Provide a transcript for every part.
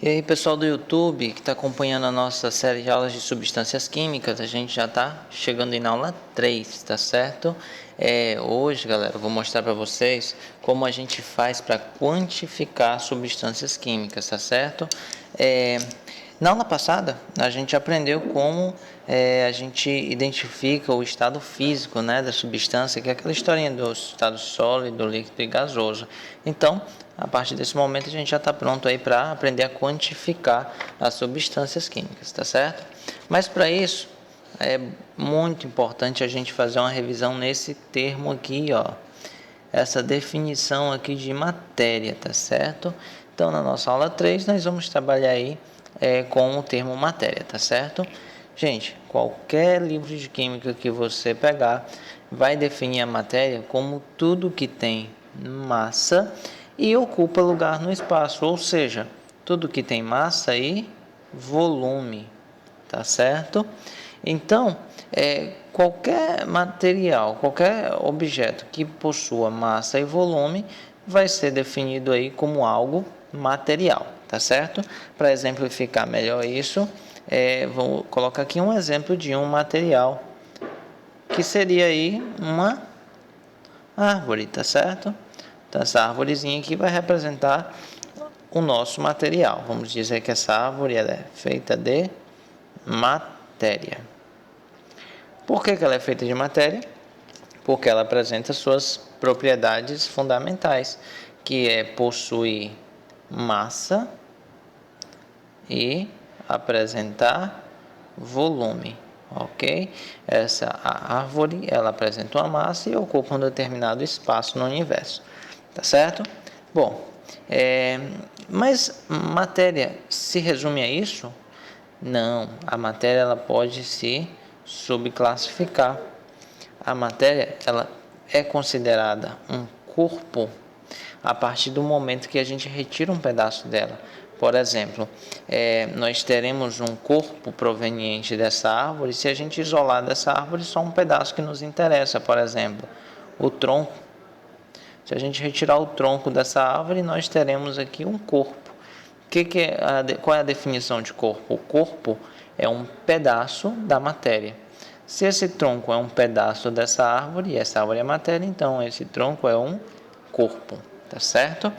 E aí, pessoal do YouTube que está acompanhando a nossa série de aulas de substâncias químicas, a gente já está chegando na aula 3, tá certo? Hoje, galera, eu vou mostrar para vocês como a gente faz para quantificar substâncias químicas, tá certo? Na aula passada, a gente aprendeu como a gente identifica o estado físico, né, da substância, que é aquela historinha do estado sólido, líquido e gasoso. Então, a partir desse momento, a gente já está pronto aí para aprender a quantificar as substâncias químicas, tá certo? Mas para isso, é muito importante a gente fazer uma revisão nesse termo aqui, ó. Essa definição aqui de matéria, tá certo? Então, na nossa aula 3, nós vamos trabalhar aí com o termo matéria, tá certo? Gente, qualquer livro de química que você pegar vai definir a matéria como tudo que tem massa e ocupa lugar no espaço, ou seja, tudo que tem massa e volume, tá certo? Então, qualquer material, qualquer objeto que possua massa e volume vai ser definido aí como algo material, tá certo? Para exemplificar melhor isso, vou colocar aqui um exemplo de um material que seria aí uma árvore, tá certo? Então, essa árvorezinha aqui vai representar o nosso material. Vamos dizer que essa árvore ela é feita de matéria. Por que ela é feita de matéria? Porque ela apresenta suas propriedades fundamentais, que é possuir massa e apresentar volume, ok? Essa árvore ela apresenta uma massa e ocupa um determinado espaço no universo, tá certo? Bom, mas matéria se resume a isso? Não, a matéria ela pode se subclassificar. A matéria ela é considerada um corpo a partir do momento que a gente retira um pedaço dela. Por exemplo, nós teremos um corpo proveniente dessa árvore se a gente isolar dessa árvore só um pedaço que nos interessa, por exemplo, o tronco. Se a gente retirar o tronco dessa árvore, nós teremos aqui um corpo. Qual é a definição de corpo? O corpo é um pedaço da matéria. Se esse tronco é um pedaço dessa árvore, e essa árvore é matéria, então esse tronco é um corpo, tá certo?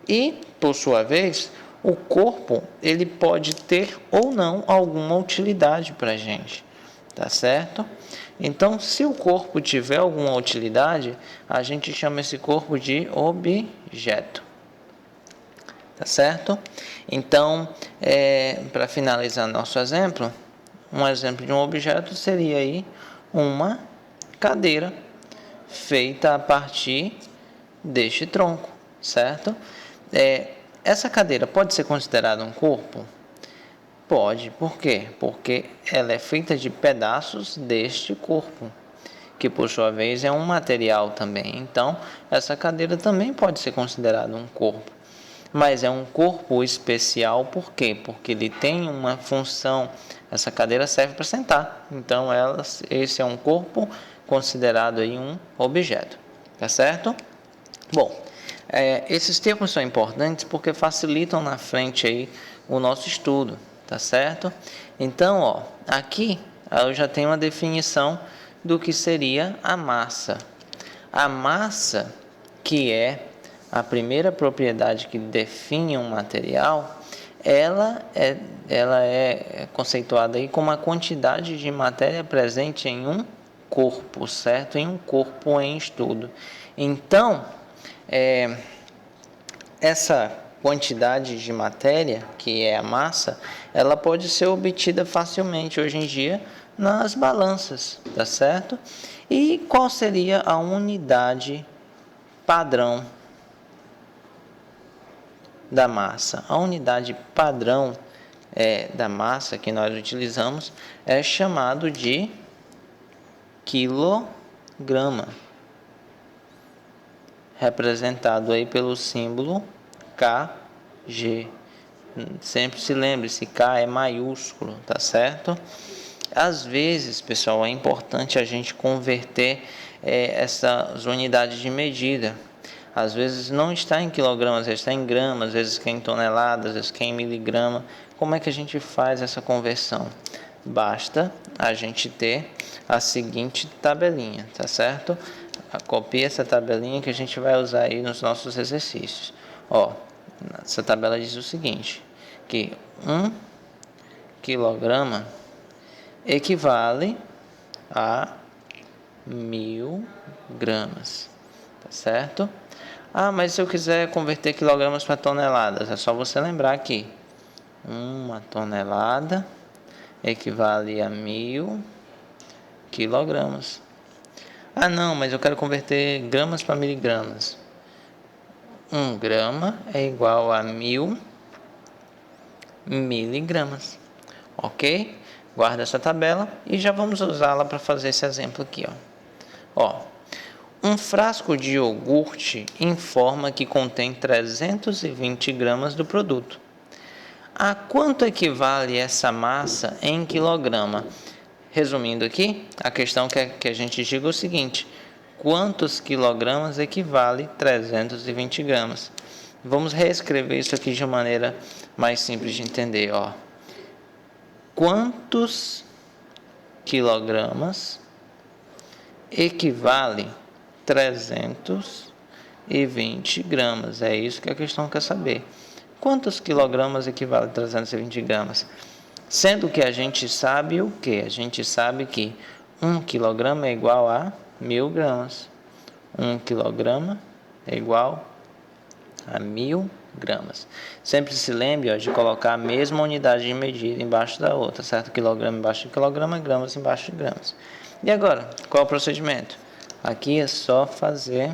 E, por sua vez, o corpo ele pode ter ou não alguma utilidade para a gente, tá certo? Então, se o corpo tiver alguma utilidade, a gente chama esse corpo de objeto. Tá certo? Então, para finalizar nosso exemplo, um exemplo de um objeto seria aí uma cadeira feita a partir deste tronco, certo? Essa cadeira pode ser considerada um corpo? Pode, por quê? Porque ela é feita de pedaços deste corpo, que por sua vez é um material também. Então, essa cadeira também pode ser considerada um corpo. Mas é um corpo especial, por quê? Porque ele tem uma função, essa cadeira serve para sentar, então esse é um corpo considerado aí um objeto, tá certo? Bom, esses termos são importantes porque facilitam na frente aí o nosso estudo, tá certo? Então, ó, aqui eu já tenho uma definição do que seria a massa. A massa, que é a primeira propriedade que define um material, ela é conceituada aí como a quantidade de matéria presente em um corpo, certo? Em um corpo em estudo. Então, essa quantidade de matéria, que é a massa, ela pode ser obtida facilmente hoje em dia nas balanças, tá certo? E qual seria a unidade padrão da massa? A unidade padrão da massa que nós utilizamos é chamado de quilograma, representado aí pelo símbolo Kg. Sempre se lembre, esse K é maiúsculo, tá certo? Às vezes, pessoal, é importante a gente converter essas unidades de medida. Às vezes não está em quilogramas, às vezes está em gramas, às vezes está em toneladas, às vezes está em miligrama. Como é que a gente faz essa conversão? Basta a gente ter a seguinte tabelinha, tá certo? Copia essa tabelinha que a gente vai usar aí nos nossos exercícios. Ó, essa tabela diz o seguinte, que 1 quilograma equivale a 1000 gramas, tá certo? Ah, mas se eu quiser converter quilogramas para toneladas, é só você lembrar que 1 tonelada equivale a 1000 quilogramas. Ah, não, mas eu quero converter gramas para miligramas. 1 grama é igual a 1000 miligramas. Ok? Guarda essa tabela e já vamos usá-la para fazer esse exemplo aqui. Ó, um frasco de iogurte informa que contém 320 gramas do produto. A quanto equivale essa massa em quilograma? Resumindo aqui, a questão que a gente diga é o seguinte: quantos quilogramas equivale 320 gramas? Vamos reescrever isso aqui de uma maneira mais simples de entender. Ó. Quantos quilogramas equivale 320 gramas? É isso que a questão quer saber. Quantos quilogramas equivale a 320 gramas? Sendo que a gente sabe o que? A gente sabe que 1 quilograma é igual a 1000 gramas. 1 quilograma é igual a 1000 gramas. Sempre se lembre de colocar a mesma unidade de medida embaixo da outra, certo? Quilograma embaixo de quilograma, gramas embaixo de gramas. E agora, qual é o procedimento? Aqui é só fazer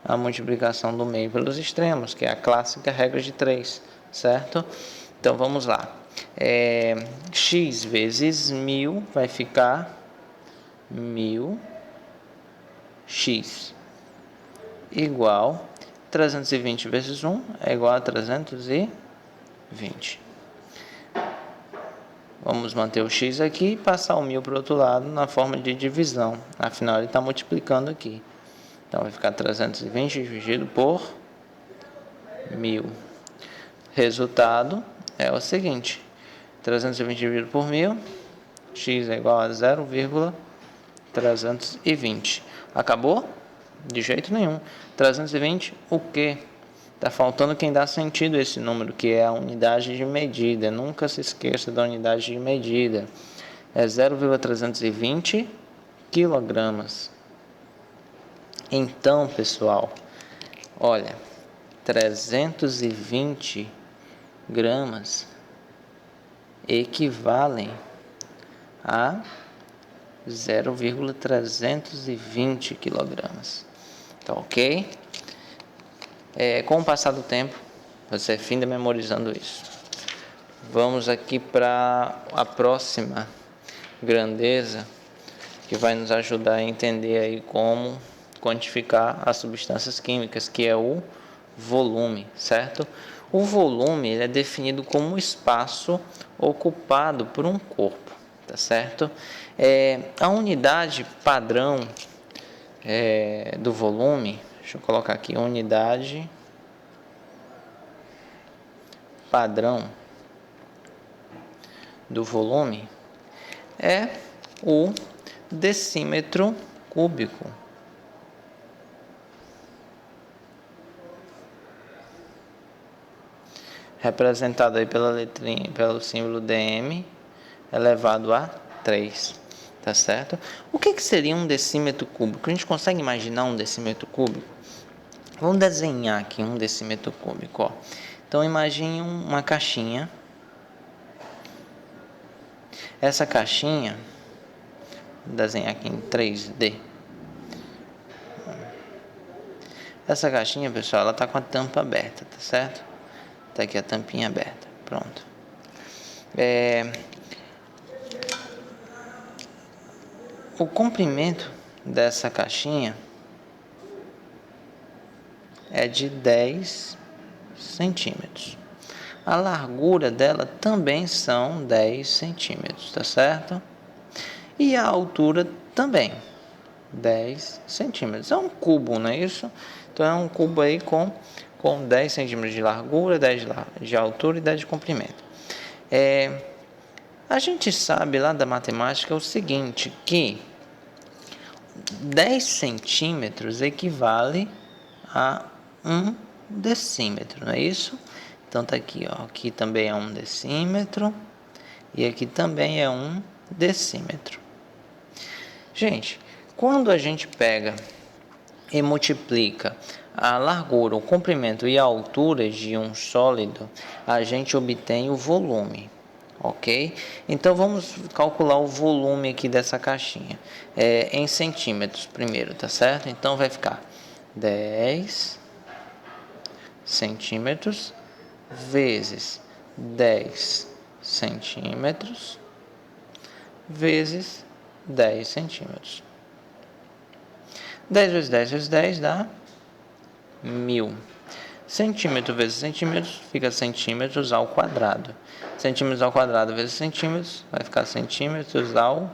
a multiplicação do meio pelos extremos, que é a clássica regra de 3, certo? Então vamos lá. X vezes 1000 vai ficar 1000x igual 320 vezes 1 é igual a 320. Vamos manter o x aqui e passar o 1000 para o outro lado na forma de divisão. Afinal, ele está multiplicando aqui. Então, vai ficar 320 dividido por 1000. Resultado é o seguinte. 320 dividido por 1000. X é igual a 0,320. Acabou? De jeito nenhum. 320, o quê? Está faltando quem dá sentido a esse número, que é a unidade de medida. Nunca se esqueça da unidade de medida. É 0,320 quilogramas. Então, pessoal, olha, 320 gramas equivalem a 0,320 quilogramas. Tá ok? Com o passar do tempo, você finda memorizando isso. Vamos aqui para a próxima grandeza, que vai nos ajudar a entender aí como quantificar as substâncias químicas, que é o volume, certo? O volume ele é definido como o espaço ocupado por um corpo, tá certo? A unidade padrão do volume, deixa eu colocar aqui, unidade padrão do volume é o decímetro cúbico. Representado aí pela letrinha, pelo símbolo dm elevado a 3, tá certo? O que seria um decímetro cúbico? A gente consegue imaginar um decímetro cúbico? Vamos desenhar aqui um decímetro cúbico, ó. Então imagine uma caixinha. Essa caixinha, vou desenhar aqui em 3D. Essa caixinha, pessoal, ela tá com a tampa aberta, tá certo? Tá aqui a tampinha aberta, pronto. O comprimento dessa caixinha é de 10 centímetros. A largura dela também são 10 centímetros, tá certo? E a altura também, 10 centímetros. É um cubo, não é isso? Então é um cubo aí com 10 centímetros de largura, 10 de altura e 10 de comprimento. A gente sabe lá da matemática o seguinte, que 10 centímetros equivale a 1 decímetro, não é isso? Então tá aqui, ó, aqui também é 1 decímetro e aqui também é 1 decímetro. Gente, quando a gente pega e multiplica a largura, o comprimento e a altura de um sólido, a gente obtém o volume, ok? Então vamos calcular o volume aqui dessa caixinha em centímetros primeiro, tá certo? Então vai ficar 10 centímetros vezes 10 centímetros vezes 10 centímetros. 10 vezes 10 vezes 10 dá 1000. Centímetro vezes centímetros fica centímetros ao quadrado. Centímetros ao quadrado vezes centímetros vai ficar centímetros ao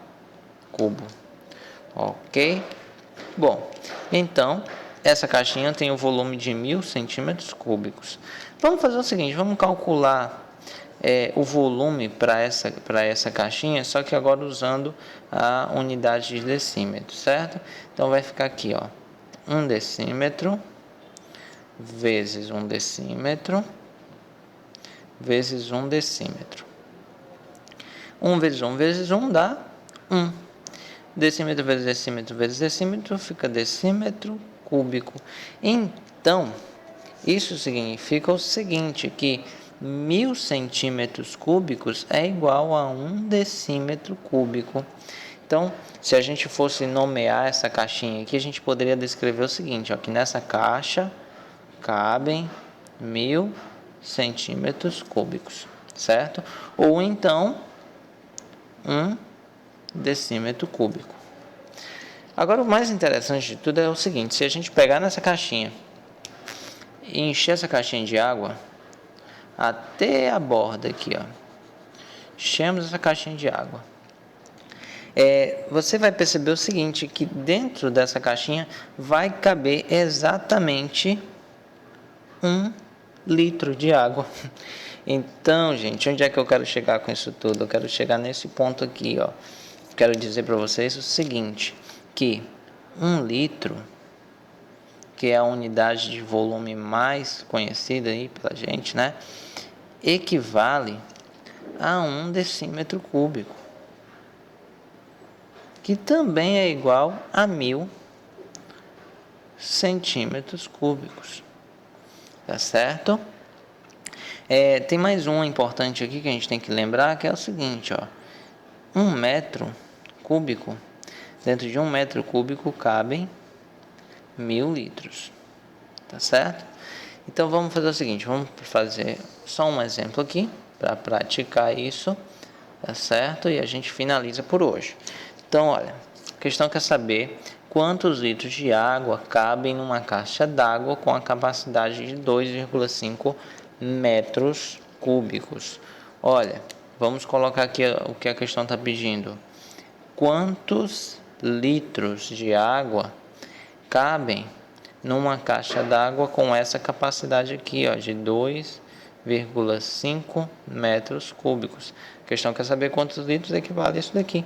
cubo. Ok? Bom, então essa caixinha tem o volume de 1000 centímetros cúbicos. Vamos fazer o seguinte, vamos calcular o volume para essa caixinha, só que agora usando a unidade de decímetro, certo? Então vai ficar aqui, ó, 1 decímetro vezes 1 decímetro vezes 1 decímetro. 1 vezes 1 vezes 1 dá 1. Decímetro vezes decímetro vezes decímetro fica decímetro cúbico. Então, isso significa o seguinte, que 1000 centímetros cúbicos é igual a 1 decímetro cúbico. Então, se a gente fosse nomear essa caixinha aqui, a gente poderia descrever o seguinte, ó, que nessa caixa cabem 1000 centímetros cúbicos, certo? Ou então, 1 decímetro cúbico. Agora, o mais interessante de tudo é o seguinte, se a gente pegar nessa caixinha e encher essa caixinha de água até a borda aqui, ó, enchemos essa caixinha de água, você vai perceber o seguinte, que dentro dessa caixinha vai caber exatamente 1 litro de água. Então, gente, onde é que eu quero chegar com isso tudo? Eu quero chegar nesse ponto aqui, ó. Quero dizer para vocês o seguinte, que 1 litro, que é a unidade de volume mais conhecida aí pela gente, né, equivale a 1 decímetro cúbico, que também é igual a 1000 centímetros cúbicos, tá certo? Tem mais um importante aqui que a gente tem que lembrar, que é o seguinte, ó, 1 metro cúbico, dentro de 1 metro cúbico cabem 1000 litros, tá certo? Então vamos fazer o seguinte, vamos fazer só um exemplo aqui para praticar isso, tá certo? E a gente finaliza por hoje. Então, olha, a questão quer saber quantos litros de água cabem numa caixa d'água com a capacidade de 2,5 metros cúbicos. Olha, vamos colocar aqui o que a questão está pedindo. Quantos litros de água cabem numa caixa d'água com essa capacidade aqui, ó, de 2,5 metros cúbicos. A questão quer saber quantos litros equivale a isso daqui.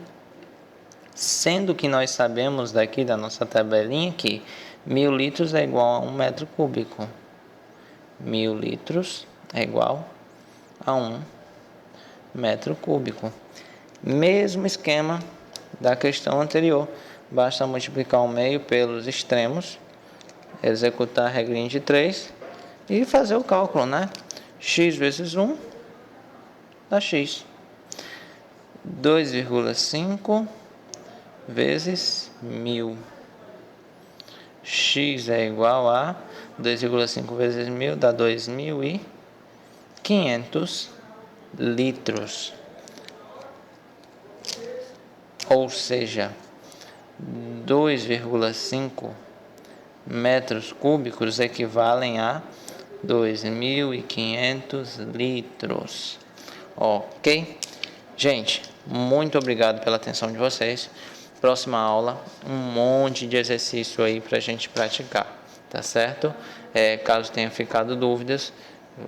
Sendo que nós sabemos daqui da nossa tabelinha que 1000 litros é igual a 1 metro cúbico. 1000 litros é igual a 1 metro cúbico. Mesmo esquema da questão anterior. Basta multiplicar o meio pelos extremos, executar a regrinha de 3 e fazer o cálculo, né? X vezes 1 dá x. 2,5 vezes 1000. X é igual a 2,5 vezes 1000 dá 2.500 litros. Ou seja, 2,5 metros cúbicos equivalem a 2.500 litros. Ok? Gente, muito obrigado pela atenção de vocês. Próxima aula, um monte de exercício aí para a gente praticar. tá certo? Caso tenha ficado dúvidas,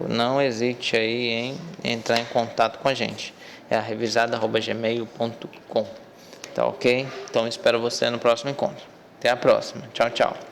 não hesite aí em entrar em contato com a gente. É a revisada@gmail.com, tá ok? Então espero você no próximo encontro. Até a próxima. Tchau, tchau.